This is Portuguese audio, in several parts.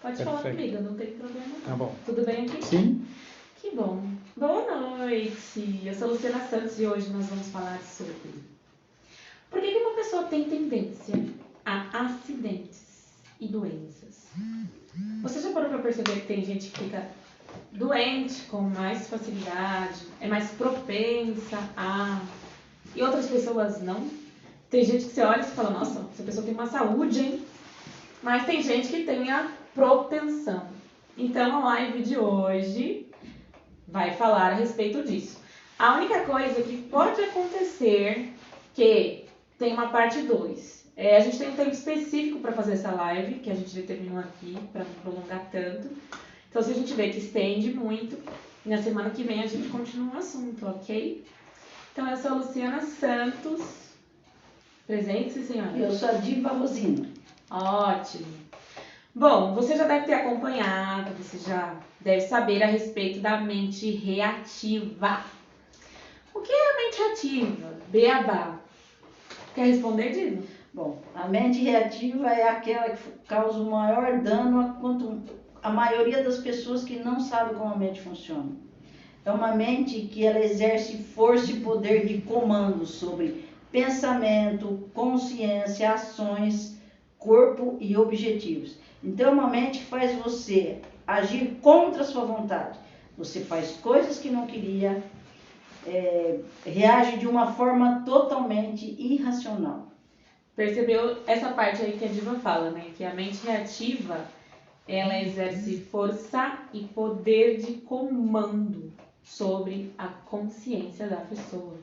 Pode falar comigo, não tem problema não. Tá bom. Tudo bem aqui? Sim. Que bom. Boa noite. Eu sou Luciana Santos e hoje nós vamos falar sobre por que uma pessoa tem tendência a acidentes e doenças. Você já parou para perceber que tem gente que fica doente com mais facilidade, é mais propensa a... e outras pessoas não? Tem gente que você olha e fala, nossa, essa pessoa tem uma saúde, hein? Mas tem gente que tem a propensão. Então a live de hoje vai falar a respeito disso. A única coisa que pode acontecer, que tem uma parte 2. A gente tem um tempo específico para fazer essa live, que a gente determinou aqui, para não prolongar tanto. Então se a gente vê que estende muito, na semana que vem a gente continua o assunto, ok? Então eu sou a Luciana Santos. Presente, senhora? Eu sou a Diva Rosina. Ótimo. Bom, você já deve ter acompanhado, você já deve saber a respeito da mente reativa. O que é a mente reativa? Beabá. Quer responder, Diva? Bom, a mente reativa é aquela que causa o maior dano quanto a maioria das pessoas que não sabem como a mente funciona. É uma mente que ela exerce força e poder de comando sobre pensamento, consciência, ações, corpo e objetivos. Então é uma mente que faz você agir contra a sua vontade. Você faz coisas que não queria, reage de uma forma totalmente irracional. Percebeu essa parte aí que a Diva fala, né? Que a mente reativa, ela exerce força e poder de comando sobre a consciência da pessoa.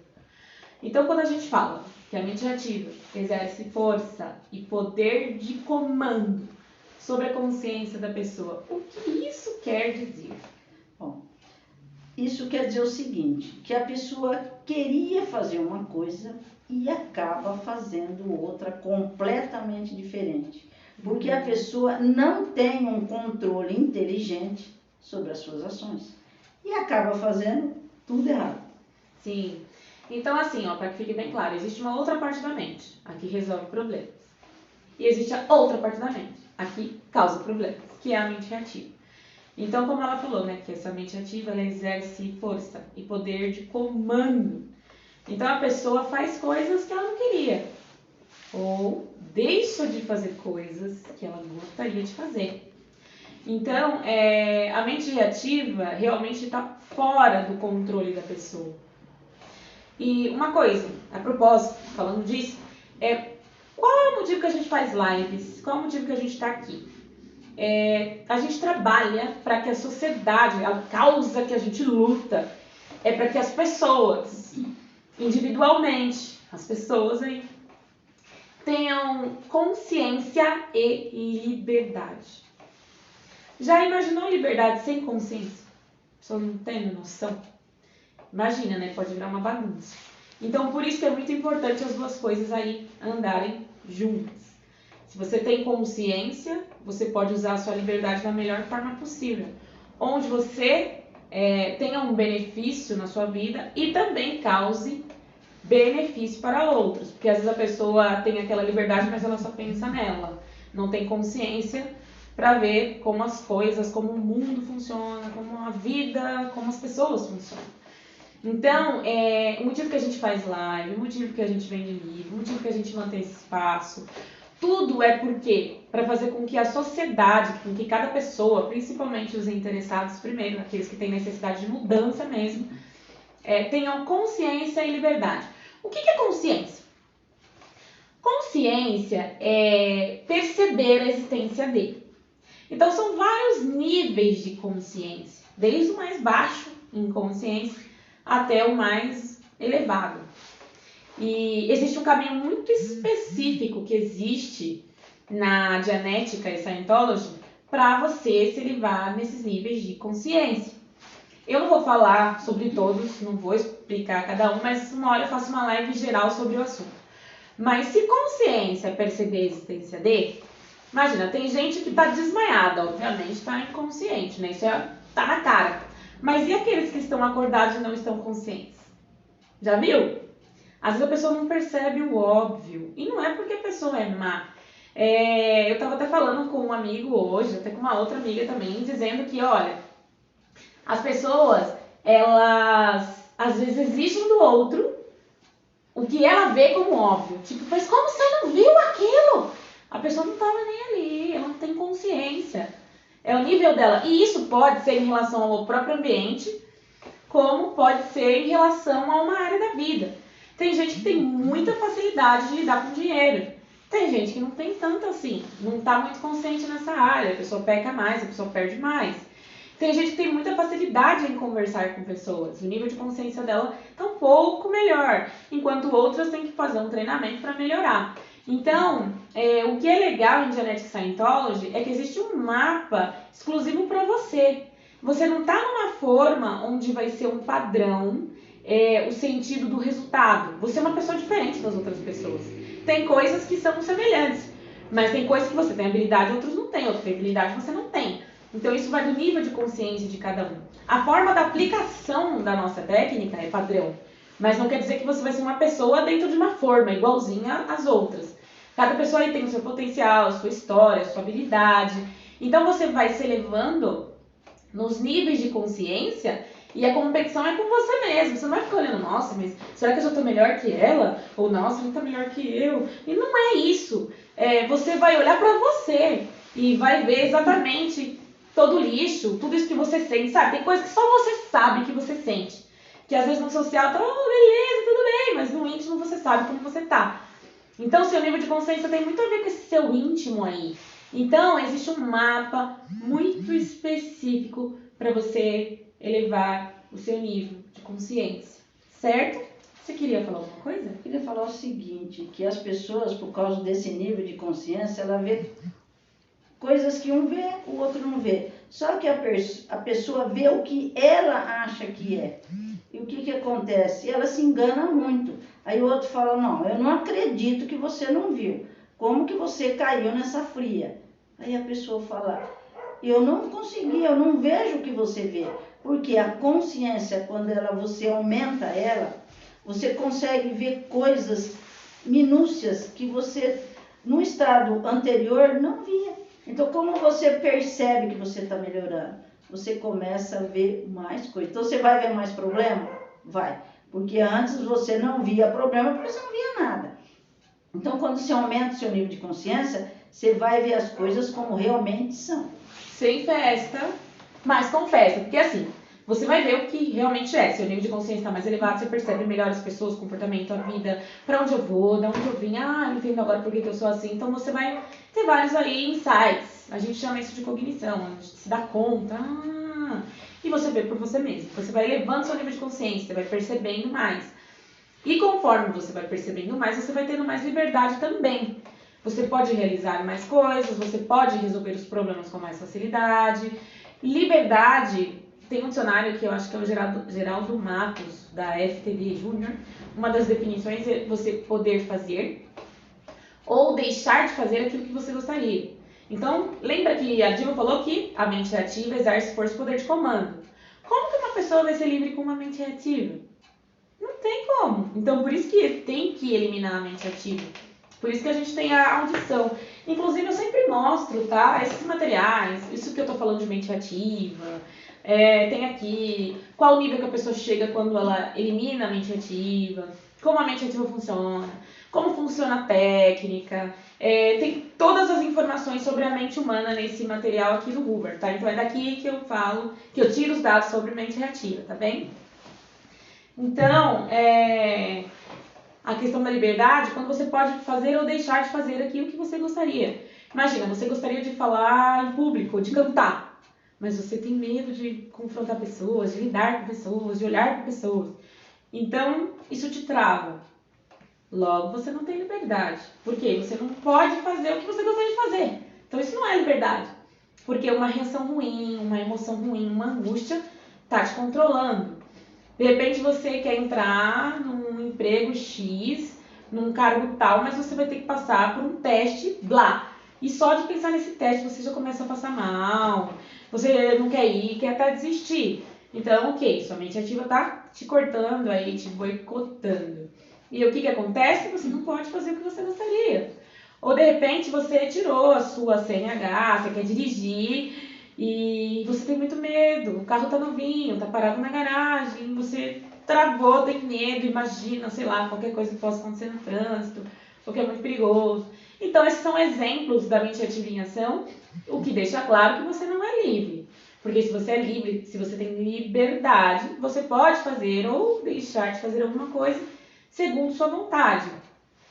Então, quando a gente fala que a mente reativa exerce força e poder de comando sobre a consciência da pessoa, o que isso quer dizer? Bom, isso quer dizer o seguinte, que a pessoa queria fazer uma coisa e acaba fazendo outra completamente diferente. Porque a pessoa não tem um controle inteligente sobre as suas ações e acaba fazendo tudo errado. Sim. Então, assim, ó, para que fique bem claro, existe uma outra parte da mente, a que resolve problemas. E existe a outra parte da mente, a que causa problemas, que é a mente reativa. Então, como ela falou, né, que essa mente ativa, ela exerce força e poder de comando. Então, a pessoa faz coisas que ela não queria, ou deixa de fazer coisas que ela gostaria de fazer. Então, a mente reativa realmente está fora do controle da pessoa. E uma coisa, a propósito, falando disso, qual é o motivo que a gente faz lives? Qual é o motivo que a gente está aqui? A gente trabalha para que a sociedade, a causa que a gente luta, é para que as pessoas, individualmente, as pessoas aí, tenham consciência e liberdade. Já imaginou liberdade sem consciência? A pessoa não tem noção. Imagina, né? Pode virar uma bagunça. Então, por isso que é muito importante as duas coisas aí andarem juntas. Se você tem consciência, você pode usar a sua liberdade da melhor forma possível. Onde você tenha um benefício na sua vida e também cause benefício para outros. Porque às vezes a pessoa tem aquela liberdade, mas ela só pensa nela. Não tem consciência para ver como as coisas, como o mundo funciona, como a vida, como as pessoas funcionam. Então, o motivo que a gente faz live, o motivo que a gente vende livro, o motivo que a gente mantém esse espaço, tudo é porque para fazer com que a sociedade, com que cada pessoa, principalmente os interessados primeiro, aqueles que têm necessidade de mudança mesmo, tenham consciência e liberdade. O que é consciência? Consciência é perceber a existência de. Então, são vários níveis de consciência, desde o mais baixo em consciência até o mais elevado. E existe um caminho muito específico que existe na Dianética e Scientology para você se elevar nesses níveis de consciência. Eu não vou falar sobre todos, não vou explicar cada um, mas uma hora eu faço uma live geral sobre o assunto. Mas se consciência é perceber a existência de, imagina, tem gente que está desmaiada, obviamente está inconsciente, né? Isso está na cara. Mas e aqueles que estão acordados e não estão conscientes? Já viu? Às vezes a pessoa não percebe o óbvio. E não é porque a pessoa é má. Eu estava até falando com um amigo hoje, até com uma outra amiga também, dizendo que, olha, as pessoas, elas às vezes exigem do outro o que ela vê como óbvio. Tipo, mas como você não viu aquilo? A pessoa não estava nem ali, ela não tem consciência. É o nível dela. E isso pode ser em relação ao próprio ambiente, como pode ser em relação a uma área da vida. Tem gente que tem muita facilidade de lidar com dinheiro. Tem gente que não tem tanto assim, não está muito consciente nessa área, a pessoa peca mais, a pessoa perde mais. Tem gente que tem muita facilidade em conversar com pessoas, o nível de consciência dela está um pouco melhor, enquanto outras têm que fazer um treinamento para melhorar. Então, o que é legal em Genetic Scientology é que existe um mapa exclusivo para você. Você não está numa forma onde vai ser um padrão, o sentido do resultado. Você é uma pessoa diferente das outras pessoas. Tem coisas que são semelhantes, mas tem coisas que você tem habilidade e outros não têm. Outros têm habilidade e você não tem. Então isso vai do nível de consciência de cada um. A forma da aplicação da nossa técnica é padrão, mas não quer dizer que você vai ser uma pessoa dentro de uma forma igualzinha às outras. Cada pessoa aí tem o seu potencial, a sua história, a sua habilidade. Então você vai se elevando nos níveis de consciência e a competição é com você mesmo. Você não vai ficar olhando, nossa, mas será que eu já estou melhor que ela? Ou nossa, ela está melhor que eu? E não é isso. Você vai olhar para você e vai ver exatamente todo o lixo, tudo isso que você sente, sabe? Tem coisa que só você sabe que você sente. Que às vezes no social tá, beleza, tudo bem, mas no íntimo você sabe como você tá. Então, seu nível de consciência tem muito a ver com esse seu íntimo aí. Então, existe um mapa muito específico para você elevar o seu nível de consciência, certo? Você queria falar alguma coisa? Eu queria falar o seguinte, que as pessoas, por causa desse nível de consciência, ela vê coisas que um vê, o outro não vê. Só que a pessoa vê o que ela acha que é. E o que acontece? Ela se engana muito. Aí o outro fala, não, eu não acredito que você não viu. Como que você caiu nessa fria? Aí a pessoa fala, eu não consegui, eu não vejo o que você vê. Porque a consciência, quando você aumenta ela, você consegue ver coisas minúcias que você, no estado anterior, não via. Então, como você percebe que você está melhorando? Você começa a ver mais coisas. Então, você vai ver mais problema? Vai. Porque antes você não via problema, porque você não via nada. Então, quando você aumenta o seu nível de consciência, você vai ver as coisas como realmente são. Sem festa, mas com festa. Porque assim, você vai ver o que realmente é. Seu nível de consciência está mais elevado, você percebe melhor as pessoas, o comportamento, a vida, para onde eu vou, de onde eu vim, eu entendo agora por que eu sou assim. Então você vai ter vários aí insights. A gente chama isso de cognição, a gente se dá conta. E você vê por você mesmo. Você vai elevando seu nível de consciência, você vai percebendo mais. E conforme você vai percebendo mais, você vai tendo mais liberdade também. Você pode realizar mais coisas, você pode resolver os problemas com mais facilidade. Liberdade, tem um dicionário que eu acho que é o Geraldo Matos, da FTV Júnior. Uma das definições é você poder fazer ou deixar de fazer aquilo que você gostaria. Então, lembra que a Dilma falou que a mente reativa exerce força e poder de comando. Como que uma pessoa vai ser livre com uma mente reativa? Não tem como. Então, por isso que tem que eliminar a mente ativa. Por isso que a gente tem a audição. Inclusive, eu sempre mostro, tá? Esses materiais, isso que eu tô falando de mente ativa. Tem aqui qual o nível que a pessoa chega quando ela elimina a mente ativa, como a mente ativa funciona, como funciona a técnica. Tem todas as informações sobre a mente humana nesse material aqui do Huber, tá? Então, é daqui que eu falo, que eu tiro os dados sobre mente reativa, tá bem? Então, a questão da liberdade, quando você pode fazer ou deixar de fazer aquilo que você gostaria. Imagina, você gostaria de falar em público, de cantar, mas você tem medo de confrontar pessoas, de lidar com pessoas, de olhar para pessoas. Então, isso te trava. Logo, você não tem liberdade. Por quê? Você não pode fazer o que você gostaria de fazer. Então, isso não é liberdade. Porque uma reação ruim, uma emoção ruim, uma angústia está te controlando. De repente você quer entrar num emprego X, num cargo tal, mas você vai ter que passar por um teste, blá. E só de pensar nesse teste você já começa a passar mal, você não quer ir, quer até desistir. Então, ok, sua mente ativa tá te cortando aí, te boicotando. E o que acontece? Você não pode fazer o que você gostaria. Ou de repente você tirou a sua CNH, você quer dirigir e você tem muito medo. O carro tá novinho, tá parado na garagem, você travou, tem medo, imagina, sei lá, qualquer coisa que possa acontecer no trânsito, porque é muito perigoso. Então, esses são exemplos da mente ativa em ação, o que deixa claro que você não é livre. Porque se você é livre, se você tem liberdade, você pode fazer ou deixar de fazer alguma coisa segundo sua vontade.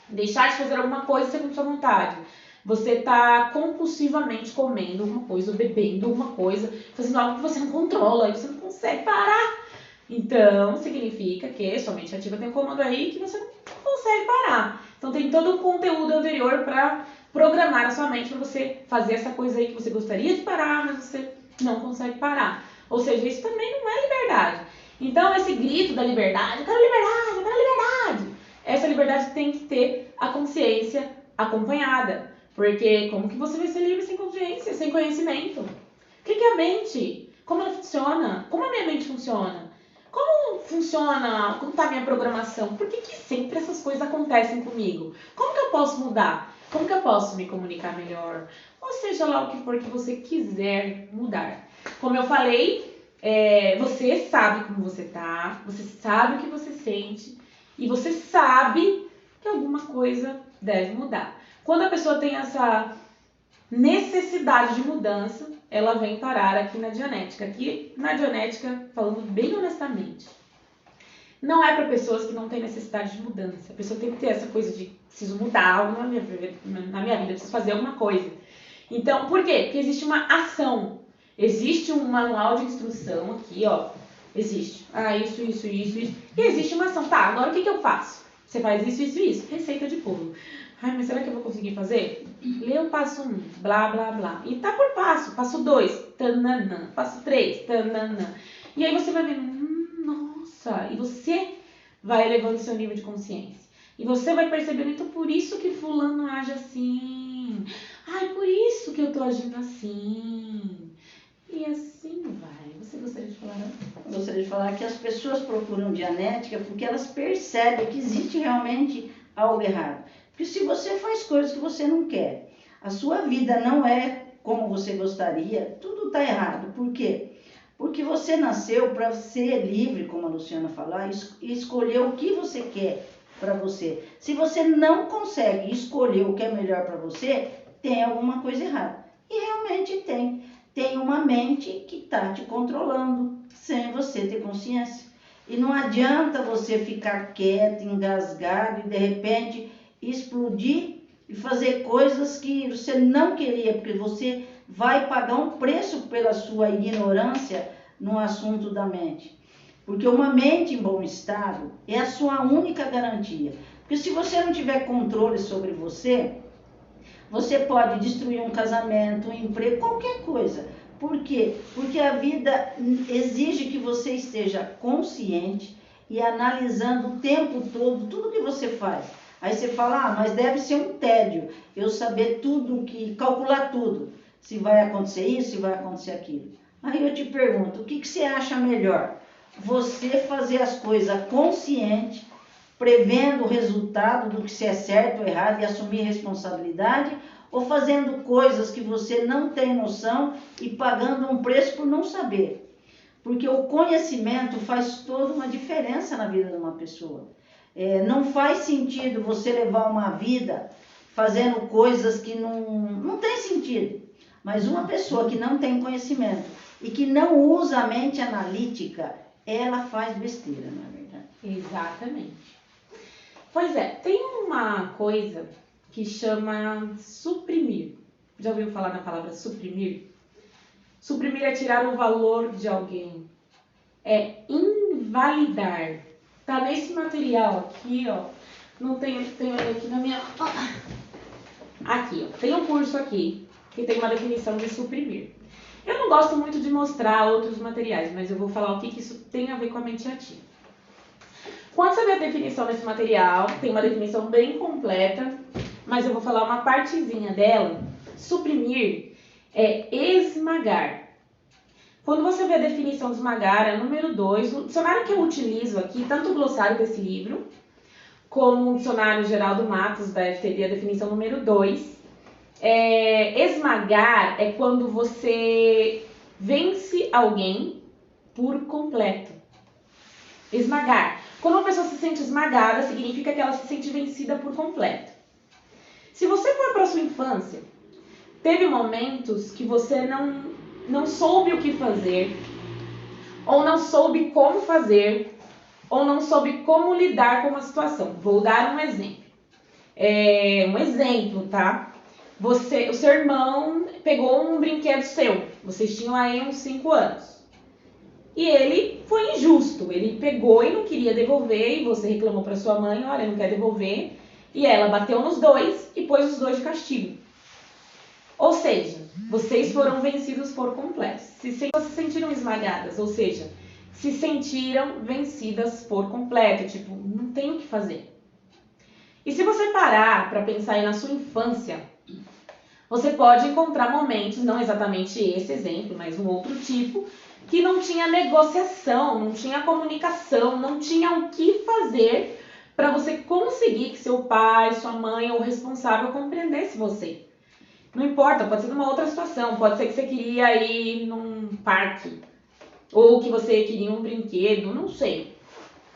Deixar de fazer alguma coisa segundo sua vontade. Você está compulsivamente comendo alguma coisa, ou bebendo alguma coisa, fazendo algo que você não controla, e você não consegue parar. Então, significa que sua mente ativa tem um comando aí que você não consegue parar. Então, tem todo um conteúdo anterior para programar a sua mente para você fazer essa coisa aí que você gostaria de parar, mas você não consegue parar. Ou seja, isso também não é liberdade. Então, esse grito da liberdade, eu quero liberdade, eu quero liberdade. Essa liberdade tem que ter a consciência acompanhada. Porque como que você vai ser livre sem consciência, sem conhecimento? O que é a mente? Como ela funciona? Como a minha mente funciona? Como funciona, como está a minha programação? Por que sempre essas coisas acontecem comigo? Como que eu posso mudar? Como que eu posso me comunicar melhor? Ou seja lá o que for que você quiser mudar. Como eu falei, você sabe como você tá, você sabe o que você sente e você sabe que alguma coisa deve mudar. Quando a pessoa tem essa necessidade de mudança, ela vem parar aqui na Dianética. Aqui na Dianética, falando bem honestamente, não é para pessoas que não têm necessidade de mudança. A pessoa tem que ter essa coisa de preciso mudar algo na minha vida, preciso fazer alguma coisa. Então, por quê? Porque existe uma ação. Existe um manual de instrução aqui, ó. Existe. Isso. E existe uma ação. Tá, agora o que eu faço? Você faz isso. Receita de bolo. Ai, mas será que eu vou conseguir fazer? Lê o passo 1, blá, blá, blá. E tá por passo. Passo 2, tananã. Passo 3, tananã. E aí você vai vendo, nossa. E você vai elevando seu nível de consciência. E você vai percebendo, então por isso que fulano age assim. Ai, por isso que eu tô agindo assim. E assim vai. Você gostaria de falar? Eu gostaria de falar que as pessoas procuram Dianética porque elas percebem que existe realmente algo errado. Porque se você faz coisas que você não quer, a sua vida não é como você gostaria, tudo está errado. Por quê? Porque você nasceu para ser livre, como a Luciana falou, e escolher o que você quer para você. Se você não consegue escolher o que é melhor para você, tem alguma coisa errada. E realmente tem. Tem uma mente que está te controlando, sem você ter consciência. E não adianta você ficar quieto, engasgado e de repente explodir e fazer coisas que você não queria, porque você vai pagar um preço pela sua ignorância no assunto da mente. Porque uma mente em bom estado é a sua única garantia. Porque se você não tiver controle sobre você, você pode destruir um casamento, um emprego, qualquer coisa. Por quê? Porque a vida exige que você esteja consciente e analisando o tempo todo, tudo que você faz. Aí você fala, mas deve ser um tédio eu saber tudo, calcular tudo. Se vai acontecer isso, se vai acontecer aquilo. Aí eu te pergunto, o que você acha melhor? Você fazer as coisas consciente, prevendo o resultado do que se é certo ou errado e assumir responsabilidade, ou fazendo coisas que você não tem noção e pagando um preço por não saber? Porque o conhecimento faz toda uma diferença na vida de uma pessoa. Não faz sentido você levar uma vida fazendo coisas que não tem sentido. Mas uma pessoa que não tem conhecimento e que não usa a mente analítica, ela faz besteira, não é verdade? Exatamente. Pois é, tem uma coisa que chama suprimir. Já ouviu falar na palavra suprimir? Suprimir é tirar o valor de alguém. É invalidar. Tá nesse material aqui, ó. Não tenho aqui na minha... Aqui, ó. Tem um curso aqui que tem uma definição de suprimir. Eu não gosto muito de mostrar outros materiais, mas eu vou falar o que isso tem a ver com a mente ativa. Quando você vê a definição desse material, tem uma definição bem completa, mas eu vou falar uma partezinha dela. Suprimir é esmagar. Quando você vê a definição de esmagar, é número 2, o dicionário que eu utilizo aqui, tanto o glossário desse livro, como o Dicionário Geral do Matos, da FTD, a definição número 2. Esmagar é quando você vence alguém por completo. Esmagar. Quando uma pessoa se sente esmagada, significa que ela se sente vencida por completo. Se você for para a sua infância, teve momentos que você não soube o que fazer, ou não soube como fazer, ou não soube como lidar com uma situação. Vou dar um exemplo. Um exemplo, tá? O seu irmão pegou um brinquedo seu. Vocês tinham aí uns 5 anos. E ele foi injusto. Ele pegou e não queria devolver, e você reclamou para sua mãe, olha, não quer devolver. E ela bateu nos dois e pôs os dois de castigo. Ou seja, vocês foram vencidos por completo. Se sentiram esmagadas, ou seja, se sentiram vencidas por completo. Tipo, não tem o que fazer. E se você parar para pensar aí na sua infância, você pode encontrar momentos, não exatamente esse exemplo, mas um outro tipo, que não tinha negociação, não tinha comunicação, não tinha o que fazer para você conseguir que seu pai, sua mãe ou responsável compreendesse você. Não importa, pode ser numa outra situação, pode ser que você queria ir num parque, ou que você queria um brinquedo, não sei.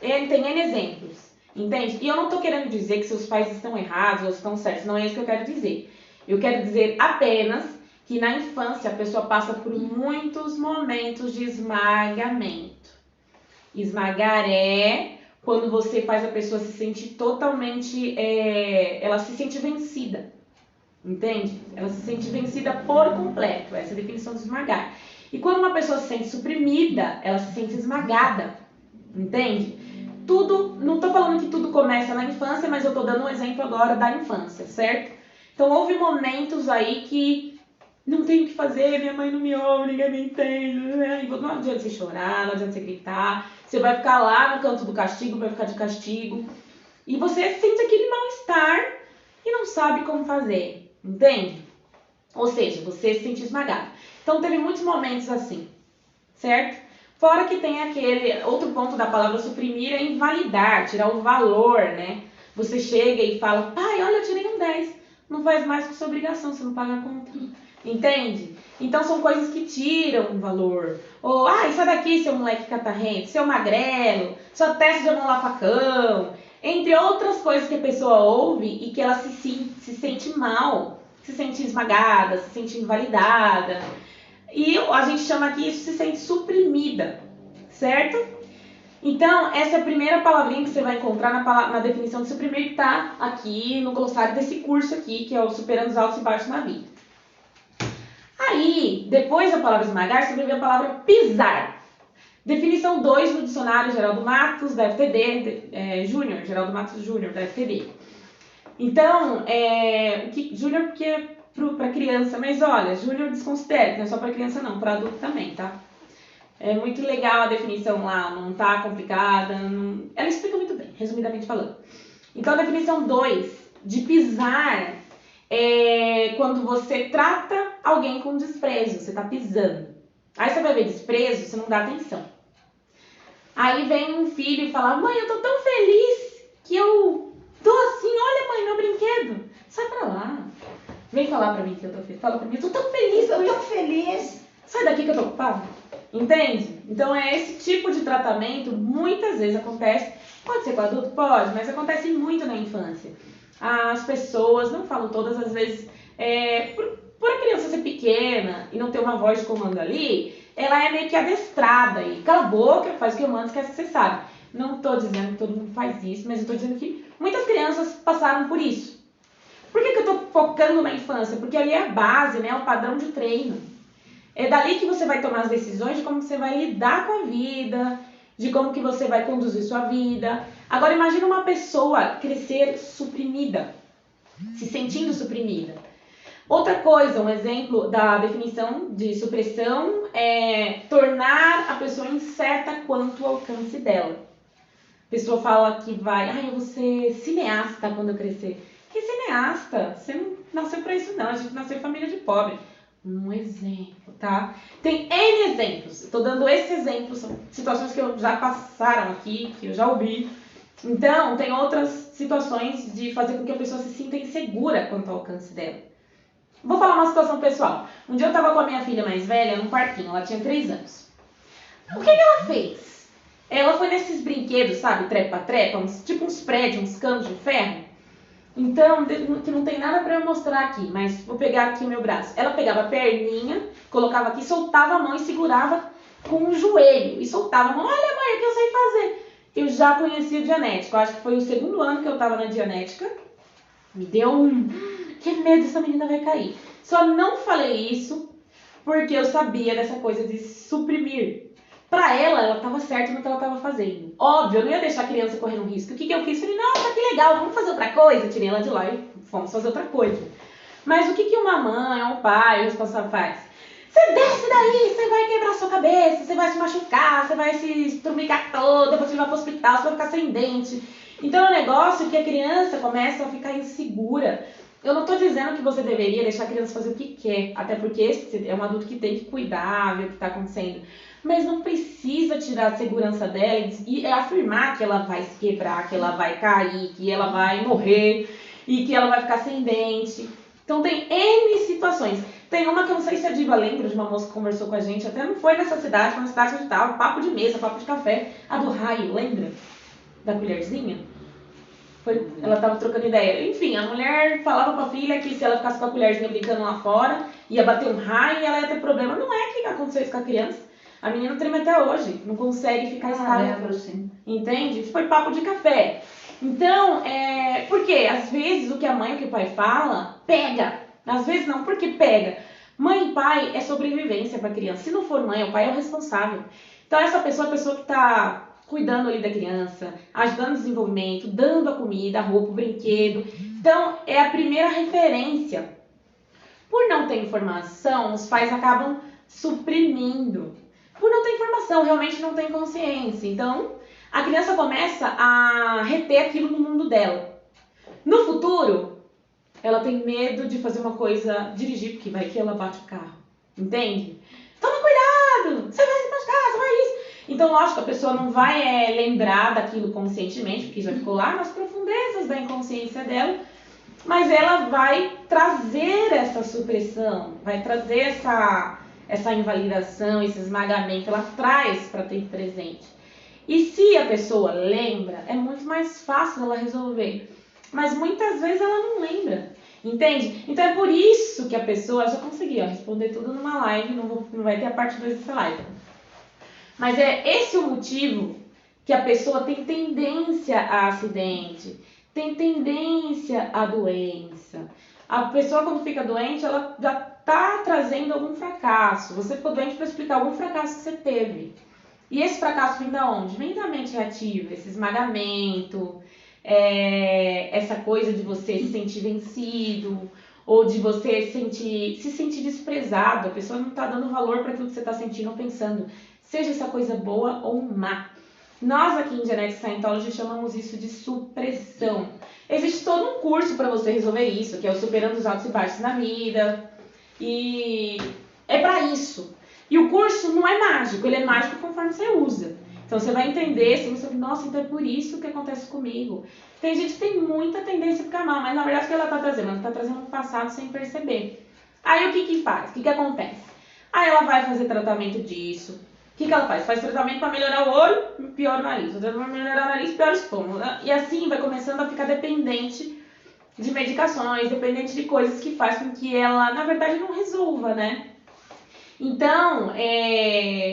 Tem N exemplos, entende? E eu não estou querendo dizer que seus pais estão errados ou estão certos, não é isso que eu quero dizer. Eu quero dizer apenas que na infância a pessoa passa por muitos momentos de esmagamento. Esmagar é quando você faz a pessoa se sentir totalmente, ela se sente vencida, entende? Ela se sente vencida por completo, essa é a definição de esmagar. E quando uma pessoa se sente suprimida, ela se sente esmagada, entende? Não estou falando que tudo começa na infância, mas eu estou dando um exemplo agora da infância, certo? Então houve momentos aí que não tem o que fazer, minha mãe não me ouve, ninguém me entende, não adianta você chorar, não adianta você gritar, você vai ficar lá no canto do castigo, vai ficar de castigo, e você sente aquele mal-estar e não sabe como fazer, entende? Ou seja, você se sente esmagado. Então teve muitos momentos assim, certo? Fora que tem aquele outro ponto da palavra suprimir, é invalidar, tirar o valor, né? Você chega e fala, pai, olha, eu tirei um 10, não faz mais que sua obrigação, você não paga a conta. Entende? Então são coisas que tiram o valor. Ou, sai daqui, seu moleque catarrento, seu magrelo, sua testa de mão lá facão. Entre outras coisas que a pessoa ouve e que ela se sente mal, se sente esmagada, se sente invalidada. E a gente chama aqui isso se sente suprimida, certo? Então, essa é a primeira palavrinha que você vai encontrar na definição de suprimir, que está aqui no glossário desse curso aqui, que é o Superando os Altos e Baixos na Vida. Aí, depois da palavra esmagar, você vai ver a palavra pisar. Definição 2 no Dicionário Geraldo Matos, da FTD, Júnior, Geraldo Matos Júnior, da FTD. Então, Júnior porque é para criança, mas olha, Júnior desconsidere, não é só para criança não, para adulto também, tá? É muito legal a definição lá, não tá complicada, ela explica muito bem, resumidamente falando. Então, a definição 2 de pisar é quando você trata alguém com desprezo, você tá pisando. Aí você vai ver desprezo, você não dá atenção. Aí vem um filho e fala, mãe, eu tô tão feliz que eu tô assim, olha mãe, meu brinquedo. Sai pra lá. Vem falar pra mim que eu tô feliz. Fala pra mim, eu tô tão feliz. Eu tô feliz. Sai daqui que eu tô ocupado. Entende? Então é esse tipo de tratamento, muitas vezes acontece, pode ser com adulto? Pode, mas acontece muito na infância. As pessoas, não falo todas as vezes, por a criança ser pequena e não ter uma voz de comando ali, ela é meio que adestrada e cala a boca, faz o que eu mando, esquece que você sabe. Não estou dizendo que todo mundo faz isso, mas eu estou dizendo que muitas crianças passaram por isso. Por que eu estou focando na infância? Porque ali é a base, né, é o padrão de treino. É dali que você vai tomar as decisões de como você vai lidar com a vida, de como que você vai conduzir sua vida. Agora imagina uma pessoa crescer suprimida, se sentindo suprimida. Outra coisa, um exemplo da definição de supressão é tornar a pessoa incerta quanto ao alcance dela. A pessoa fala que eu vou ser cineasta quando eu crescer. Que cineasta? Você não nasceu pra isso não, a gente nasceu em família de pobre. Um exemplo, tá? Tem N exemplos. Estou dando esses exemplos, são situações que já passaram aqui, que eu já ouvi, Então, tem outras situações de fazer com que a pessoa se sinta insegura quanto ao alcance dela. Vou falar uma situação pessoal. Um dia eu tava com a minha filha mais velha num parquinho, ela tinha 3 anos. O que ela fez? Ela foi nesses brinquedos, sabe, trepa-trepa, tipo uns prédios, uns canos de ferro. Então, que não tem nada pra eu mostrar aqui, mas vou pegar aqui o meu braço. Ela pegava a perninha, colocava aqui, soltava a mão e segurava com o joelho. E soltava a mão, olha mãe, o que eu sei fazer. Eu já conhecia Dianética, eu acho que foi o 2º ano que eu tava na Dianética. Me deu que medo, essa menina vai cair. Só não falei isso porque eu sabia dessa coisa de suprimir. Pra ela estava certa no que ela estava fazendo. Óbvio, eu não ia deixar a criança correr um risco. O que eu fiz? Falei, nossa, que legal, vamos fazer outra coisa. Tirei ela de lá e fomos fazer outra coisa. Mas o que uma mãe, um pai, o responsável faz? Você desce daí, você vai quebrar sua cabeça, você vai se machucar, você vai se estrumicar toda, depois você vai pro hospital, você vai ficar sem dente. Então é um negócio que a criança começa a ficar insegura. Eu não estou dizendo que você deveria deixar a criança fazer o que quer, até porque esse é um adulto que tem que cuidar, ver o que está acontecendo. Mas não precisa tirar a segurança dela e afirmar que ela vai se quebrar, que ela vai cair, que ela vai morrer e que ela vai ficar sem dente. Então tem N situações. Tem uma que eu não sei se a Diva lembra, de uma moça que conversou com a gente, até não foi nessa cidade, foi na cidade onde estava, papo de mesa, papo de café. A do raio, lembra? Da colherzinha? Ela estava trocando ideia. Enfim, a mulher falava pra filha que se ela ficasse com a colherzinha brincando lá fora, ia bater um raio e ela ia ter problema. Não é que aconteceu isso com a criança. A menina treme até hoje, não consegue ficar estável. Assim. Entende? Foi papo de café. Então, porque às vezes o que a mãe e o que o pai fala, pega. Às vezes não, porque pega. Mãe e pai é sobrevivência para a criança. Se não for mãe, o pai é o responsável. Então, essa pessoa é a pessoa que está cuidando ali da criança, ajudando no desenvolvimento, dando a comida, a roupa, o brinquedo. Então, é a primeira referência. Por não ter informação, os pais acabam suprimindo. Por não ter informação, realmente não tem consciência. Então, a criança começa a reter aquilo no mundo dela. No futuro, ela tem medo de fazer uma coisa, dirigir, porque vai que ela bate o carro. Entende? Toma cuidado! Você vai se machucar, você vai isso. Então, lógico, a pessoa não vai lembrar daquilo conscientemente, porque já ficou lá nas profundezas da inconsciência dela, mas ela vai trazer essa supressão, vai trazer essa invalidação, esse esmagamento, ela traz para ter presente. E se a pessoa lembra, é muito mais fácil ela resolver. Mas muitas vezes ela não lembra, entende? Então é por isso que a pessoa, eu já consegui responder tudo numa live, não vai ter a parte 2 dessa live. Mas é esse o motivo que a pessoa tem tendência a acidente, tem tendência à doença. A pessoa quando fica doente, ela já está trazendo algum fracasso. Você ficou doente para explicar algum fracasso que você teve. E esse fracasso vem da onde? Vem da mente reativa, esse esmagamento, essa coisa de você se sentir vencido, ou de você se sentir desprezado. A pessoa não está dando valor para aquilo que você está sentindo ou pensando, seja essa coisa boa ou má. Nós aqui em Genetic Scientology chamamos isso de supressão. Existe todo um curso para você resolver isso, que é o Superando os Altos e Baixos na Vida. E é para isso. E o curso não é mágico, ele é mágico conforme você usa. Então você vai entender, assim, você, nossa, então é por isso que acontece comigo. Tem gente que tem muita tendência a ficar mal, mas na verdade o que ela está trazendo? Ela está trazendo um passado sem perceber. Aí o que faz? O que acontece? Aí ela vai fazer tratamento disso. O que ela faz? Faz tratamento para melhorar o olho, piora o nariz. Para melhorar o nariz, piora o estômago. E assim vai começando a ficar dependente de medicações, dependente de coisas que faz com que ela, na verdade, não resolva, né? Então,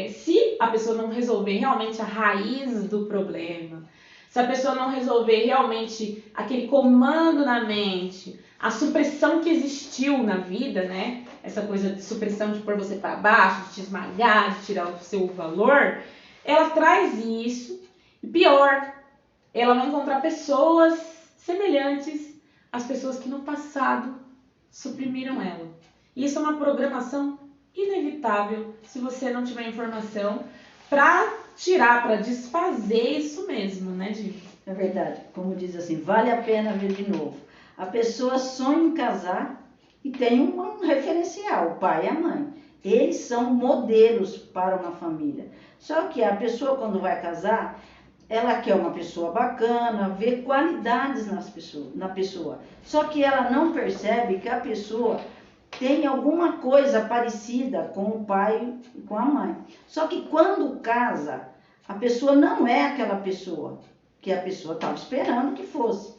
se a pessoa não resolver realmente a raiz do problema, se a pessoa não resolver realmente aquele comando na mente, a supressão que existiu na vida, né? Essa coisa de supressão de pôr você para baixo, de te esmagar, de tirar o seu valor, ela traz isso. E pior, ela vai encontrar pessoas semelhantes às pessoas que no passado suprimiram ela. E isso é uma programação inevitável se você não tiver informação para tirar, para desfazer isso mesmo, né, Diva? É verdade, como diz assim, vale a pena ver de novo. A pessoa sonha em casar e tem um referencial, o pai e a mãe. Eles são modelos para uma família. Só que a pessoa quando vai casar, ela quer uma pessoa bacana, vê qualidades na pessoa. Só que ela não percebe que a pessoa tem alguma coisa parecida com o pai e com a mãe. Só que quando casa, a pessoa não é aquela pessoa que a pessoa estava esperando que fosse,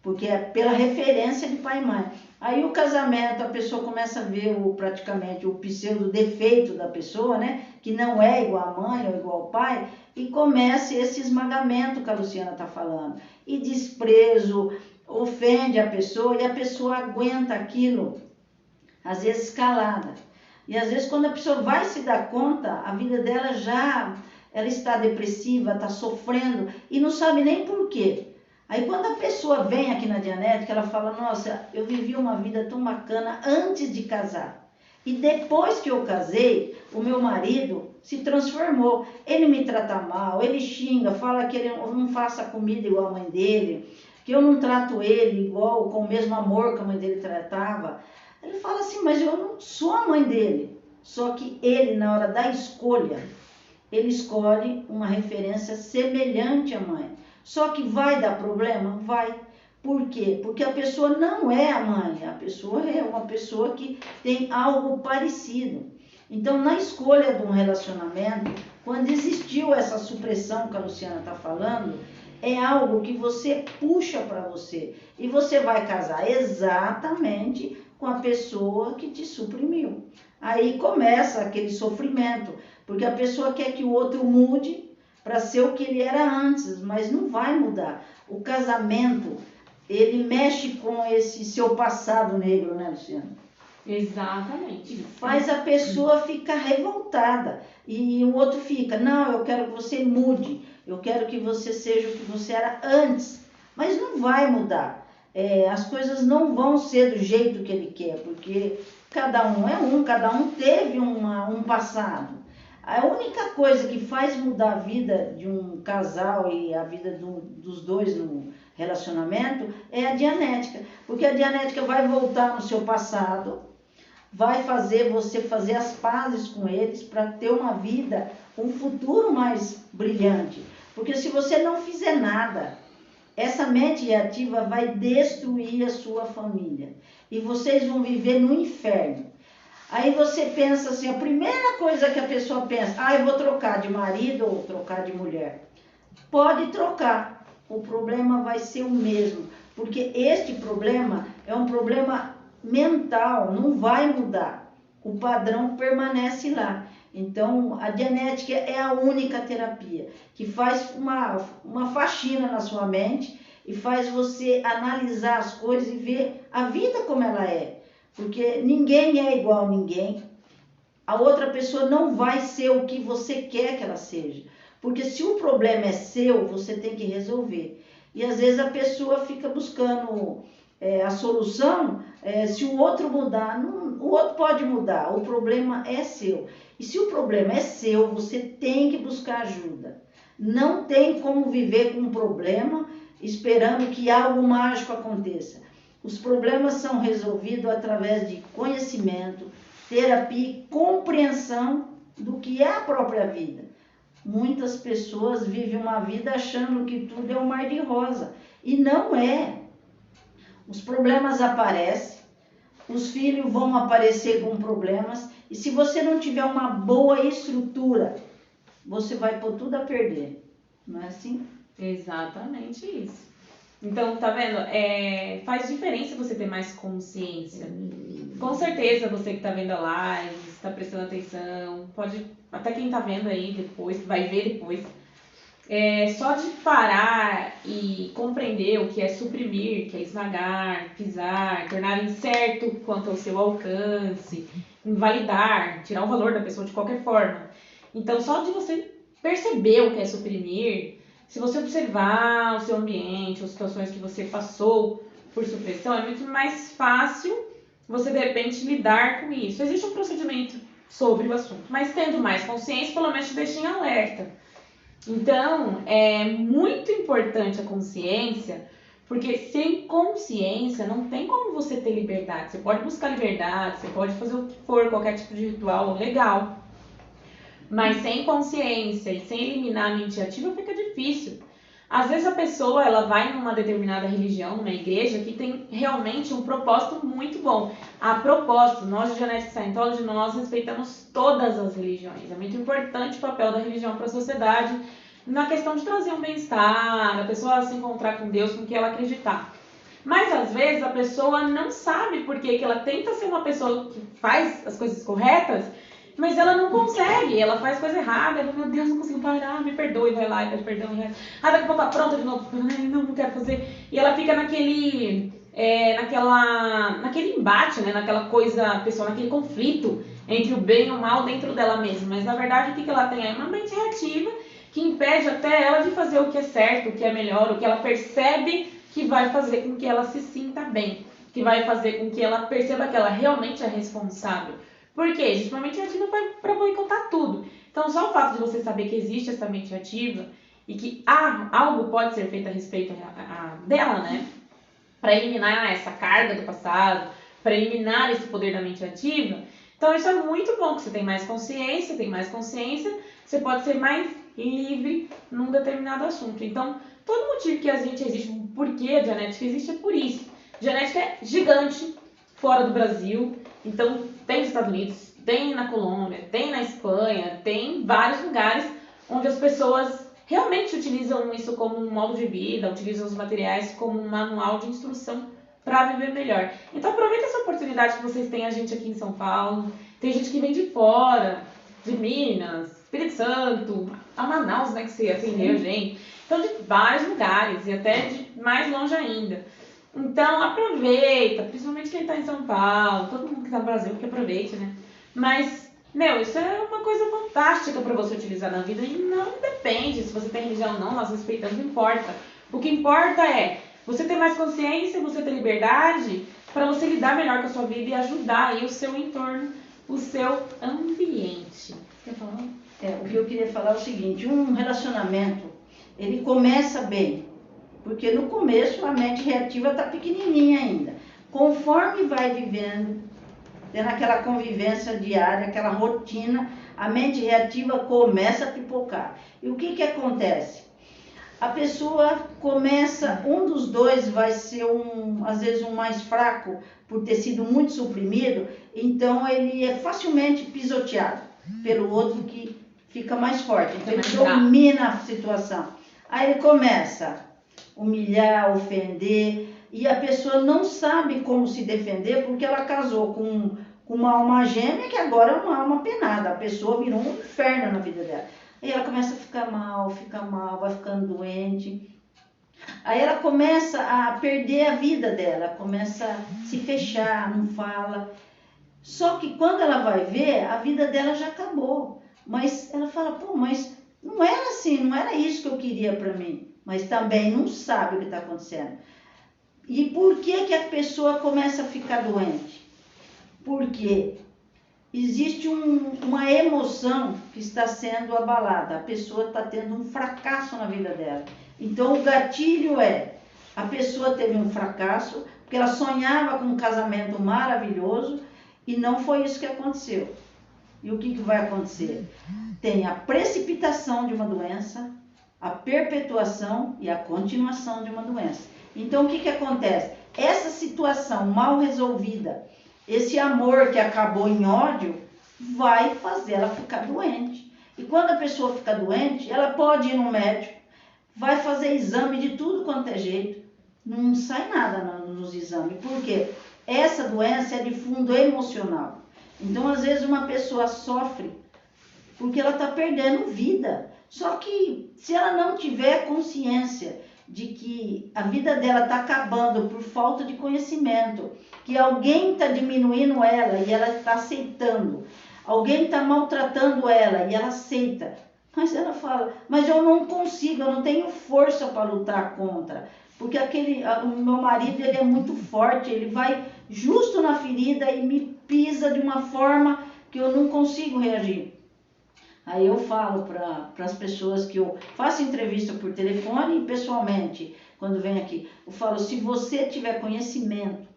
porque é pela referência de pai e mãe. Aí o casamento, a pessoa começa a ver praticamente o pseudo defeito da pessoa, né? Que não é igual à mãe ou igual ao pai, e começa esse esmagamento que a Luciana está falando. E desprezo, ofende a pessoa e a pessoa aguenta aquilo, às vezes calada. E às vezes quando a pessoa vai se dar conta, a vida dela ela está depressiva, está sofrendo e não sabe nem por quê. Aí quando a pessoa vem aqui na Dianética, ela fala, nossa, eu vivi uma vida tão bacana antes de casar. E depois que eu casei, o meu marido se transformou. Ele me trata mal, ele xinga, fala que ele não faça comida igual a mãe dele, que eu não trato ele igual, com o mesmo amor que a mãe dele tratava. Ele fala assim, mas eu não sou a mãe dele. Só que ele, na hora da escolha, ele escolhe uma referência semelhante à mãe. Só que vai dar problema? Vai. Por quê? Porque a pessoa não é a mãe, a pessoa é uma pessoa que tem algo parecido. Então, na escolha de um relacionamento, quando existiu essa supressão que a Luciana está falando, é algo que você puxa para você. E você vai casar exatamente com a pessoa que te suprimiu. Aí começa aquele sofrimento, porque a pessoa quer que o outro mude para ser o que ele era antes, mas não vai mudar. O casamento, ele mexe com esse seu passado negro, né, Luciana? Exatamente. E faz a pessoa ficar revoltada. E o outro fica, não, eu quero que você mude, eu quero que você seja o que você era antes. Mas não vai mudar. As coisas não vão ser do jeito que ele quer, porque cada um é um, cada um teve um passado. A única coisa que faz mudar a vida de um casal e a vida dos dois no relacionamento é a Dianética. Porque a Dianética vai voltar no seu passado, vai fazer você fazer as pazes com eles para ter uma vida, um futuro mais brilhante. Porque se você não fizer nada, essa mente reativa vai destruir a sua família. E vocês vão viver no inferno. Aí você pensa assim, a primeira coisa que a pessoa pensa, eu vou trocar de marido ou trocar de mulher. Pode trocar, o problema vai ser o mesmo, porque este problema é um problema mental, não vai mudar, o padrão permanece lá. Então, a Dianética é a única terapia que faz uma faxina na sua mente e faz você analisar as coisas e ver a vida como ela é. Porque ninguém é igual a ninguém. A outra pessoa não vai ser o que você quer que ela seja. Porque se o problema é seu, você tem que resolver. E às vezes a pessoa fica buscando a solução, se o outro mudar, o outro pode mudar, o problema é seu. E se o problema é seu, você tem que buscar ajuda. Não tem como viver com um problema esperando que algo mágico aconteça. Os problemas são resolvidos através de conhecimento, terapia e compreensão do que é a própria vida. Muitas pessoas vivem uma vida achando que tudo é um mar de rosa. E não é. Os problemas aparecem, os filhos vão aparecer com problemas, e se você não tiver uma boa estrutura, você vai pôr tudo a perder. Não é assim? Exatamente isso. Então, tá vendo? Faz diferença você ter mais consciência. Com certeza, você que tá vendo a live, está prestando atenção, pode, até quem tá vendo aí depois, vai ver depois, só de parar e compreender o que é suprimir, que é esmagar, pisar, tornar incerto quanto ao seu alcance, invalidar, tirar o valor da pessoa de qualquer forma. Então, só de você perceber o que é suprimir, se você observar o seu ambiente, ou situações que você passou por supressão, é muito mais fácil você, de repente, lidar com isso. Existe um procedimento sobre o assunto, mas tendo mais consciência, pelo menos te deixa em alerta. Então, é muito importante a consciência, porque sem consciência não tem como você ter liberdade. Você pode buscar liberdade, você pode fazer o que for, qualquer tipo de ritual legal. Mas sem consciência e sem eliminar a mente ativa fica difícil. Às vezes a pessoa ela vai numa determinada religião, numa igreja, que tem realmente um propósito muito bom. A propósito, nós de Genetic Scientology, nós respeitamos todas as religiões. É muito importante o papel da religião para a sociedade na questão de trazer um bem-estar, a pessoa se encontrar com Deus, com o que ela acreditar. Mas às vezes a pessoa não sabe por que ela tenta ser uma pessoa que faz as coisas corretas, mas ela não consegue, ela faz coisa errada, ela, meu Deus, não consigo parar, me perdoe, vai lá e pede perdão. Daqui a pouco tá pronta de novo, não quero fazer. E ela fica naquele embate, né, naquela coisa, pessoal, naquele conflito entre o bem e o mal dentro dela mesma. Mas na verdade o que ela tem é uma mente reativa que impede até ela de fazer o que é certo, o que é melhor, o que ela percebe que vai fazer com que ela se sinta bem, que vai fazer com que ela perceba que ela realmente é responsável. Por quê? Existe uma mente ativa para boicotar tudo. Então, só o fato de você saber que existe essa mente ativa e que algo pode ser feito a respeito dela, né? Para eliminar essa carga do passado, para eliminar esse poder da mente ativa. Então, isso é muito bom, que você tem mais consciência, você pode ser mais livre num determinado assunto. Então, todo motivo que a gente existe, o porquê a genética existe é por isso. A genética é gigante fora do Brasil, então tem nos Estados Unidos, tem na Colômbia, tem na Espanha, tem vários lugares onde as pessoas realmente utilizam isso como um modo de vida, utilizam os materiais como um manual de instrução para viver melhor. Então aproveita essa oportunidade que vocês têm a gente aqui em São Paulo, tem gente que vem de fora, de Minas, Espírito Santo, a Manaus, né, que você atendeu, gente. Então de vários lugares e até de mais longe ainda. Então aproveita, principalmente quem está em São Paulo, todo mundo que está no Brasil que aproveite, né? Mas, isso é uma coisa fantástica para você utilizar na vida e não depende se você tem religião ou não, nós respeitamos, não importa. O que importa é você ter mais consciência, você ter liberdade para você lidar melhor com a sua vida e ajudar aí o seu entorno, o seu ambiente. Quer falar? O que eu queria falar é o seguinte, um relacionamento, ele começa bem, porque no começo a mente reativa está pequenininha ainda. Conforme vai vivendo, tendo aquela convivência diária, aquela rotina, a mente reativa começa a pipocar. E o que acontece? A pessoa começa, um dos dois vai ser às vezes um mais fraco, por ter sido muito suprimido, então ele é facilmente pisoteado pelo outro que fica mais forte. Então ele domina a situação. Aí ele começa a humilhar, ofender, e a pessoa não sabe como se defender porque ela casou com uma alma gêmea que agora é uma alma penada. A pessoa virou um inferno na vida dela. Aí ela começa a ficar mal, vai ficando doente. Aí ela começa a perder a vida dela, começa a se fechar, não fala. Só que quando ela vai ver, a vida dela já acabou. Mas ela fala, mas não era assim, não era isso que eu queria para mim. Mas também não sabe o que está acontecendo. E por que a pessoa começa a ficar doente? Porque existe uma emoção que está sendo abalada. A pessoa está tendo um fracasso na vida dela. Então o gatilho a pessoa teve um fracasso, porque ela sonhava com um casamento maravilhoso e não foi isso que aconteceu. E o que vai acontecer? Tem a precipitação de uma doença, a perpetuação e a continuação de uma doença. Então o que acontece? Essa situação mal resolvida, esse amor que acabou em ódio, vai fazer ela ficar doente. E quando a pessoa fica doente, ela pode ir no médico, vai fazer exame de tudo quanto é jeito, não sai nada nos exames. Por quê? Essa doença é de fundo emocional. Então, às vezes, uma pessoa sofre porque ela está perdendo vida. Só que, se ela não tiver consciência de que a vida dela está acabando por falta de conhecimento, que alguém está diminuindo ela e ela está aceitando, alguém está maltratando ela e ela aceita, mas ela fala, mas eu não consigo, eu não tenho força para lutar contra, porque o meu marido ele é muito forte, ele vai justo na ferida e me pisa de uma forma que eu não consigo reagir. Aí eu falo para as pessoas que eu faço entrevista por telefone e pessoalmente, quando vem aqui, eu falo, se você tiver conhecimento,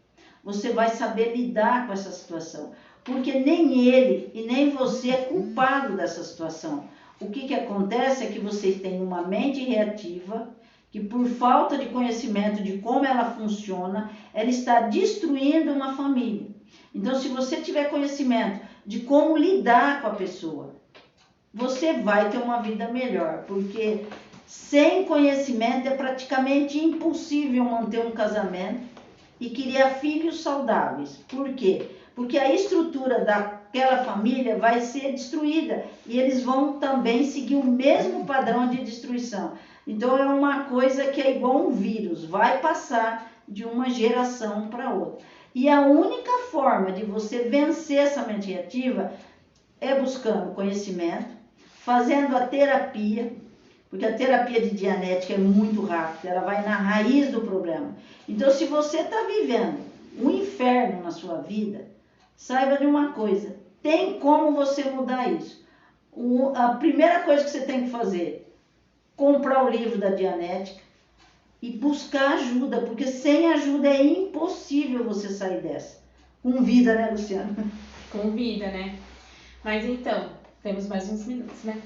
você vai saber lidar com essa situação, porque nem ele e nem você é culpado dessa situação. O que acontece é que vocês têm uma mente reativa que por falta de conhecimento de como ela funciona, ela está destruindo uma família. Então, se você tiver conhecimento de como lidar com a pessoa, você vai ter uma vida melhor, porque sem conhecimento é praticamente impossível manter um casamento e criar filhos saudáveis. Por quê? Porque a estrutura daquela família vai ser destruída e eles vão também seguir o mesmo padrão de destruição. Então é uma coisa que é igual um vírus, vai passar de uma geração para outra. E a única forma de você vencer essa mente reativa é buscando conhecimento, fazendo a terapia, porque a terapia de Dianética é muito rápida, ela vai na raiz do problema. Então, se você está vivendo um inferno na sua vida, saiba de uma coisa, tem como você mudar isso. A primeira coisa que você tem que fazer, comprar o livro da Dianética e buscar ajuda, porque sem ajuda é impossível você sair dessa. Com vida, né, Luciana? Com vida, né? Mas então, temos mais uns minutos, né?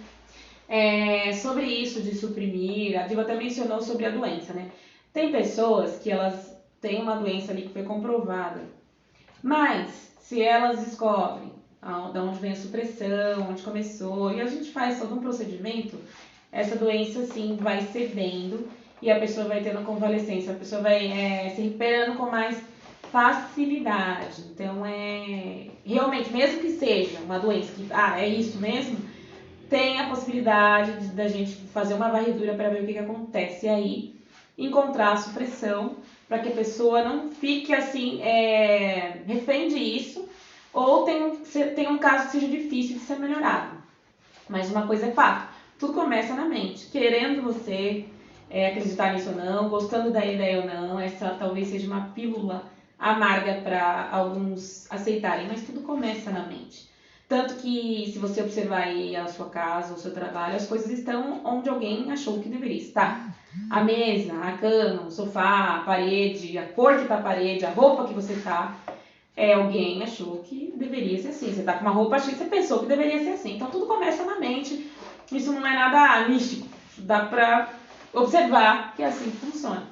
Sobre isso de suprimir, a Diva até mencionou sobre a doença, né? Tem pessoas que elas têm uma doença ali que foi comprovada, mas se elas descobrem de onde vem a supressão, onde começou, e a gente faz todo um procedimento, essa doença sim vai cedendo e a pessoa vai tendo convalescência, a pessoa vai se recuperando com mais facilidade. Então, realmente, mesmo que seja uma doença que, é isso mesmo, tem a possibilidade da gente fazer uma varredura para ver o que acontece aí, encontrar a supressão, para que a pessoa não fique assim, refém disso, ou tenha um caso que seja difícil de ser melhorado. Mas uma coisa é fato, tudo começa na mente, querendo você acreditar nisso ou não, gostando da ideia ou não, essa talvez seja uma pílula amarga para alguns aceitarem, mas tudo começa na mente. Tanto que, se você observar aí a sua casa, o seu trabalho, as coisas estão onde alguém achou que deveria estar. A mesa, a cama, o sofá, a parede, a cor que tá a parede, a roupa que você tá, alguém achou que deveria ser assim. Você tá com uma roupa chique, você pensou que deveria ser assim. Então, tudo começa na mente. Isso não é nada místico. Dá pra observar que é assim que funciona.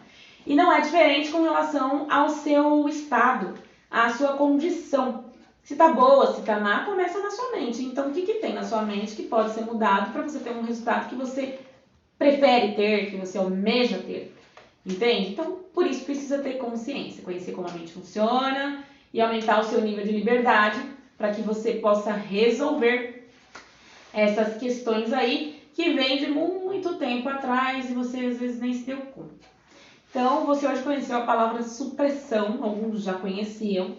E não é diferente com relação ao seu estado, à sua condição. Se tá boa, se tá má, começa na sua mente. Então, o que tem na sua mente que pode ser mudado para você ter um resultado que você prefere ter, que você almeja ter? Entende? Então, por isso precisa ter consciência, conhecer como a mente funciona e aumentar o seu nível de liberdade para que você possa resolver essas questões aí que vêm de muito tempo atrás e você às vezes nem se deu conta. Então, você hoje conheceu a palavra supressão, alguns já conheciam.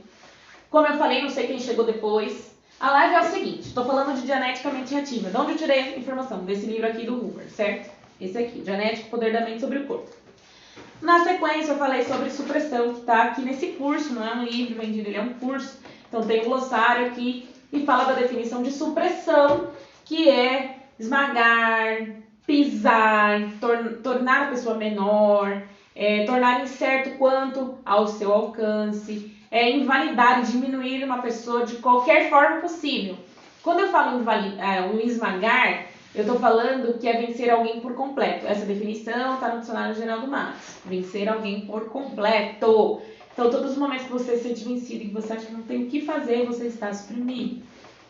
Como eu falei, não sei quem chegou depois. A live é o seguinte, estou falando de Dianética Mente Reativa. De onde eu tirei a informação? Desse livro aqui do Huber, certo? Esse aqui, Dianética, Poder da Mente sobre o Corpo. Na sequência, eu falei sobre supressão, que está aqui nesse curso, não é um livro vendido, ele é um curso. Então, tem um glossário aqui e fala da definição de supressão, que é esmagar, pisar, tornar a pessoa menor, tornar incerto quanto ao seu alcance, invalidar e diminuir uma pessoa de qualquer forma possível. Quando eu falo esmagar, eu estou falando que é vencer alguém por completo. Essa definição está no dicionário geral do Matos. Vencer alguém por completo. Então, todos os momentos que você se sente vencido e que você acha que não tem o que fazer, você está suprimido.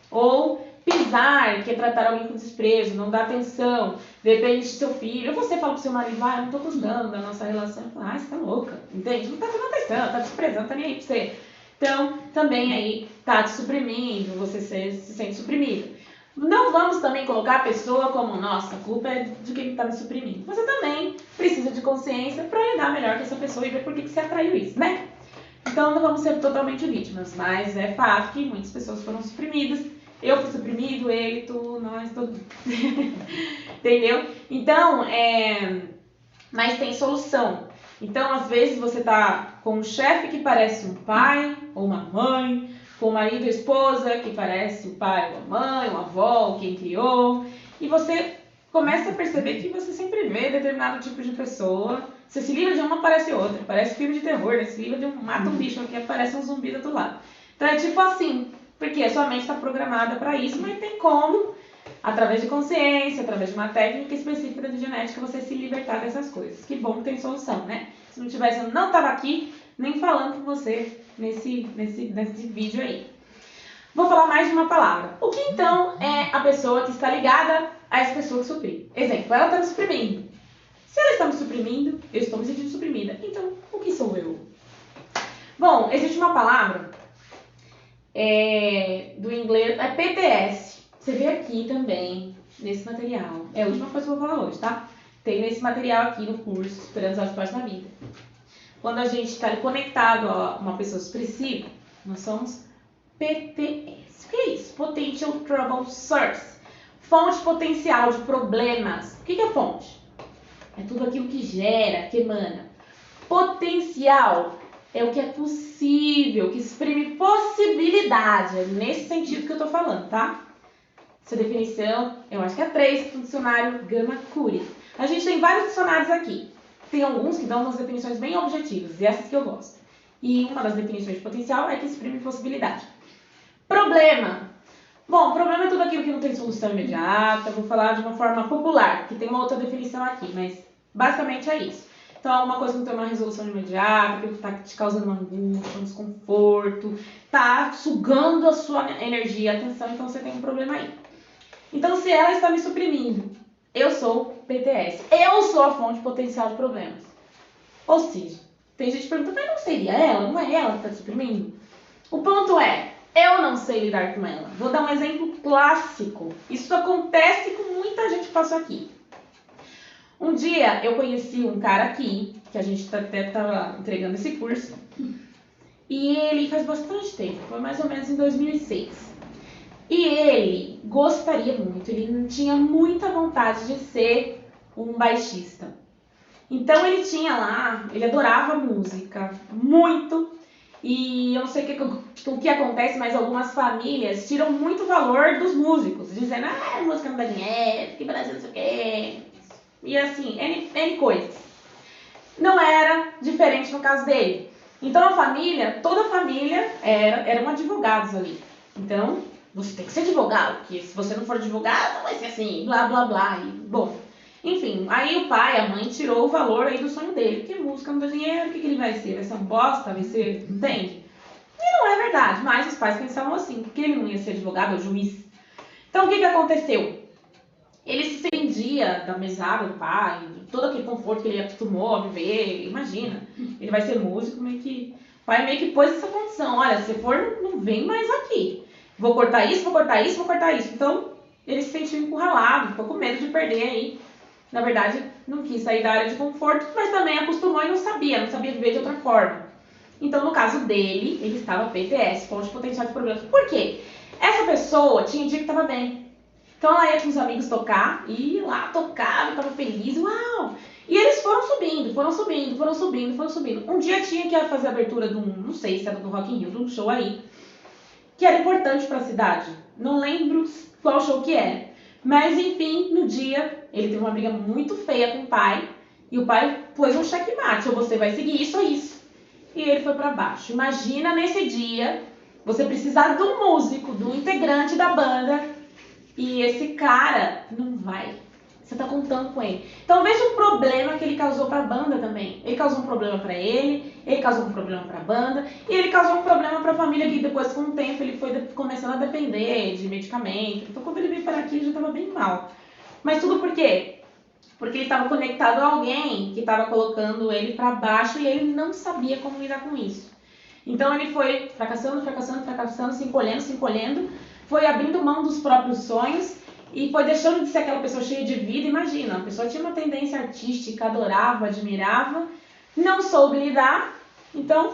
Ou pisar, que é tratar alguém com desprezo, não dar atenção, depende do seu filho. Ou você fala pro seu marido, eu não estou gostando da nossa relação. Você está louca, entende? Não está dando atenção, está desprezando, está nem aí pra você. Então, também aí está te suprimindo, você se sente suprimido. Não vamos também colocar a pessoa como, nossa, a culpa é de quem está me suprimindo. Você também precisa de consciência para lidar melhor com essa pessoa e ver por que você atraiu isso, né? Então, não vamos ser totalmente vítimas, mas é fato que muitas pessoas foram suprimidas. Eu fui suprimido, ele, tu, nós, todos. Entendeu? Então, mas tem solução. Então, às vezes, você tá com um chefe que parece um pai ou uma mãe, com o marido ou esposa que parece o pai ou a mãe, ou a avó, quem criou, e você começa a perceber que você sempre vê determinado tipo de pessoa. Você se livra de uma, aparece outra. Parece filme de terror, né? Se livra de um, mata um bicho aqui, aparece um zumbi do outro lado. Então, é tipo assim, porque a sua mente está programada para isso, mas tem como através de consciência, através de uma técnica específica de genética, você se libertar dessas coisas. Que bom que tem solução, né? Se não tivesse, eu não tava aqui nem falando com você nesse vídeo aí. Vou falar mais de uma palavra. O que então é a pessoa que está ligada a essa pessoa que suprime? Exemplo, ela está me suprimindo. Se ela está me suprimindo, eu estou me sentindo suprimida. Então, o que sou eu? Bom, existe uma palavra do inglês, é PTS. Você vê aqui também, nesse material. É a última coisa que eu vou falar hoje, tá? Tem nesse material aqui no curso, Esperando as Partes da Vida. Quando a gente está conectado a uma pessoa expressiva, nós somos PTS. O que é isso? Potential Trouble Source. Fonte potencial de problemas. O que é fonte? É tudo aquilo que gera, que emana. Potencial é o que é possível, que exprime possibilidade. É nesse sentido que eu estou falando, tá? Essa definição, eu acho que é 3 do dicionário Gama Cury. A gente tem vários dicionários aqui. Tem alguns que dão umas definições bem objetivas, e essas que eu gosto. E uma das definições de potencial é que exprime possibilidade. Problema. Bom, problema é tudo aquilo que não tem solução imediata. Vou falar de uma forma popular, que tem uma outra definição aqui, mas basicamente é isso. Então, alguma coisa que não tem uma resolução imediata, aquilo que está te causando uma angústia, um desconforto, está sugando a sua energia e atenção, então você tem um problema aí. Então, se ela está me suprimindo, eu sou PTS. Eu sou a fonte potencial de problemas. Ou seja, tem gente que pergunta, mas não seria ela? Não é ela que está te suprimindo? O ponto é, eu não sei lidar com ela. Vou dar um exemplo clássico. Isso acontece com muita gente que passou aqui. Um dia eu conheci um cara aqui, que a gente até estava entregando esse curso, e ele faz bastante tempo, foi mais ou menos em 2006. E ele gostaria muito, ele tinha muita vontade de ser um baixista. Então ele tinha lá, ele adorava música, muito. E eu não sei o que acontece, mas algumas famílias tiram muito valor dos músicos, dizendo, a música não dá dinheiro, que Brasil não sei o quê. E assim, N coisas. Não era diferente no caso dele. Então a família, toda a família eram advogados ali. Então, você tem que ser advogado, porque se você não for advogado, não vai ser assim, blá, blá, blá. E, bom, enfim, aí o pai, a mãe tirou o valor aí do sonho dele. Porque música não dá dinheiro, o que ele vai ser? Vai ser um bosta? Vai ser... Entende? E não é verdade, mas os pais pensavam assim, porque ele não ia ser advogado ou juiz. Então o que aconteceu? Ele se vendia da mesada do pai, de todo aquele conforto que ele acostumou a viver. Imagina, ele vai ser músico, o pai meio que pôs essa condição. Olha, se for, não vem mais aqui. Vou cortar isso, vou cortar isso, vou cortar isso. Então, ele se sentiu encurralado, ficou com medo de perder aí. Na verdade, não quis sair da área de conforto, mas também acostumou e não sabia viver de outra forma. Então, no caso dele, ele estava PTS, fonte potencial de problemas. Por quê? Essa pessoa tinha um dia que estava bem. Então, ela ia com os amigos tocar, e lá tocava, estava feliz, uau! E eles foram subindo, foram subindo, foram subindo, foram subindo. Um dia tinha que fazer a abertura de não sei se era do Rock in Rio, de um show aí, que era importante para a cidade. Não lembro qual show que era. Mas, enfim, no dia, ele teve uma briga muito feia com o pai. E o pai pôs um checkmate. Ou você vai seguir isso ou isso. E ele foi para baixo. Imagina nesse dia, você precisar de um músico, de um integrante da banda. E esse cara não vai. Você tá contando com ele. Então veja o problema que ele causou para a banda também. Ele causou um problema para ele causou um problema para a banda, e ele causou um problema para a família que depois, com o tempo, ele foi começando a depender de medicamento. Então quando ele veio para aqui, ele já estava bem mal. Mas tudo por quê? Porque ele estava conectado a alguém que estava colocando ele para baixo e ele não sabia como lidar com isso. Então ele foi fracassando, se encolhendo, foi abrindo mão dos próprios sonhos e foi deixando de ser aquela pessoa cheia de vida. Imagina, a pessoa tinha uma tendência artística, adorava, admirava, não soube lidar, então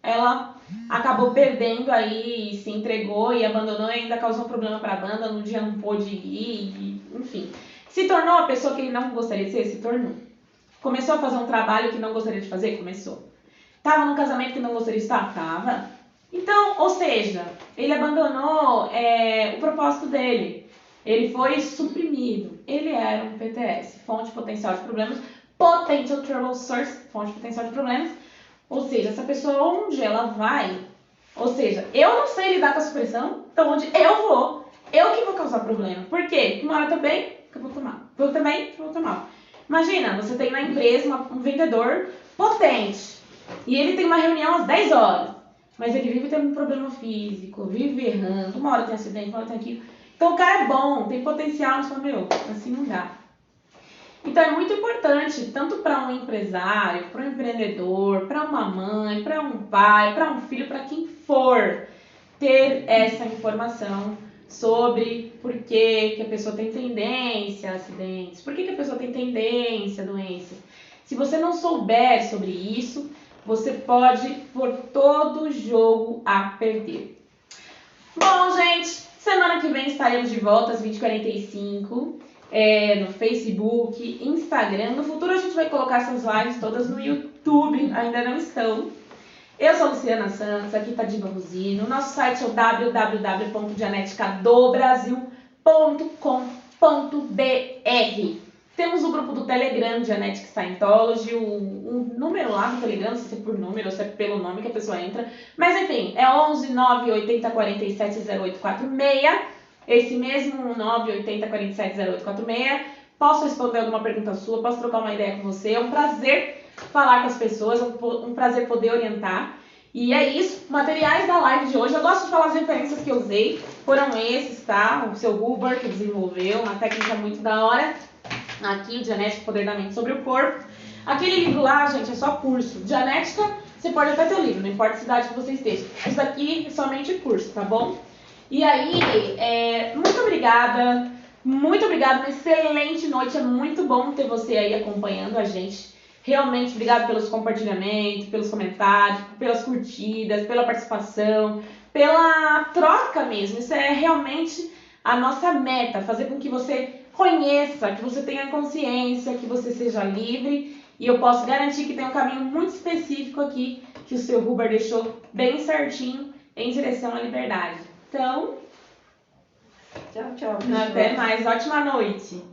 ela acabou perdendo aí, se entregou e abandonou e ainda causou problema para a banda, no dia não pôde ir, enfim. Se tornou a pessoa que ele não gostaria de ser? Se tornou. Começou a fazer um trabalho que não gostaria de fazer? Começou. Tava num casamento que não gostaria de estar? Tava. Então, ou seja, ele abandonou o propósito dele. Ele foi suprimido. Ele era um PTS, fonte potencial de problemas, Potential Trouble Source, fonte potencial de problemas. Ou seja, essa pessoa, onde ela vai, ou seja, eu não sei lidar com a supressão, então onde eu vou, eu que vou causar problema. Por quê? Uma hora eu tô bem, que eu vou tomar. Eu também, que eu vou tomar. Imagina, você tem na empresa um vendedor potente e ele tem uma reunião às 10 horas, mas ele vive tendo um problema físico, vive errando, uma hora tem acidente, uma hora tem aquilo. Então o cara é bom, tem potencial, mas fala, meu, assim não dá. Então é muito importante, tanto para um empresário, para um empreendedor, para uma mãe, para um pai, para um filho, para quem for, ter essa informação sobre por que a pessoa tem tendência a acidentes, por que a pessoa tem tendência a doenças. Se você não souber sobre isso, você pode pôr todo o jogo a perder. Bom, gente, semana que vem estaremos de volta às 20h45. No Facebook, Instagram. No futuro a gente vai colocar essas lives todas no YouTube, ainda não estão. Eu sou a Luciana Santos, aqui tá Diva Rosino. Nosso site é o www.dianeticadobrasil.com.br. Temos o grupo do Telegram, Genetic Scientology, o número lá do Telegram, se é por número ou se é pelo nome que a pessoa entra. Mas enfim, é 11 9 80 47 0846. Esse mesmo 980 47 0846. Posso responder alguma pergunta sua, posso trocar uma ideia com você. É um prazer falar com as pessoas, um prazer poder orientar. E é isso, materiais da live de hoje. Eu gosto de falar as referências que eu usei. Foram esses, tá? O seu Huber que desenvolveu, uma técnica muito da hora. Aqui, o Genética, Poder da Mente sobre o Corpo. Aquele livro lá, gente, é só curso. Genética, você pode até ter o livro, não importa a cidade que você esteja. Isso aqui é somente curso, tá bom? E aí, muito obrigada, uma excelente noite, é muito bom ter você aí acompanhando a gente. Realmente, obrigado pelos compartilhamentos, pelos comentários, pelas curtidas, pela participação, pela troca mesmo. Isso é realmente a nossa meta, fazer com que você conheça, que você tenha consciência, que você seja livre. E eu posso garantir que tem um caminho muito específico aqui, que o seu Huber deixou bem certinho em direção à liberdade. Então, tchau, pessoal. Até mais. Ótima noite.